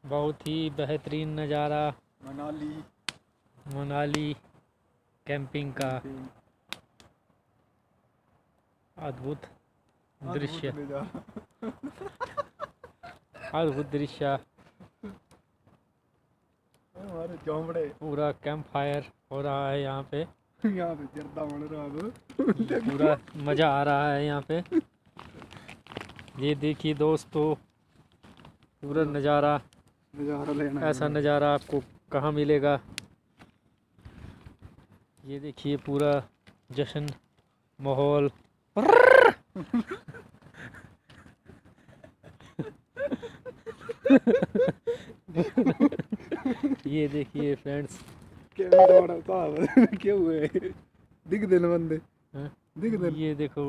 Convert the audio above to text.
बहुत ही बेहतरीन नज़ारा मनाली कैंपिंग का अद्भुत दृश्य अद्भुत दृश्य। हमारे चौंबड़े पूरा कैंप फायर हो रहा है यहाँ पे जर्दा बन रहा है। पूरा मज़ा आ रहा है यहाँ पे। ये देखिए दोस्तों पूरा नज़ारा लेना ऐसा नज़ारा आपको कहाँ मिलेगा। ये देखिए पूरा जश्न माहौल। ये देखिए फ्रेंड्स क्या हुए दिख दे बंदे हाँ? दिख दे ये देखो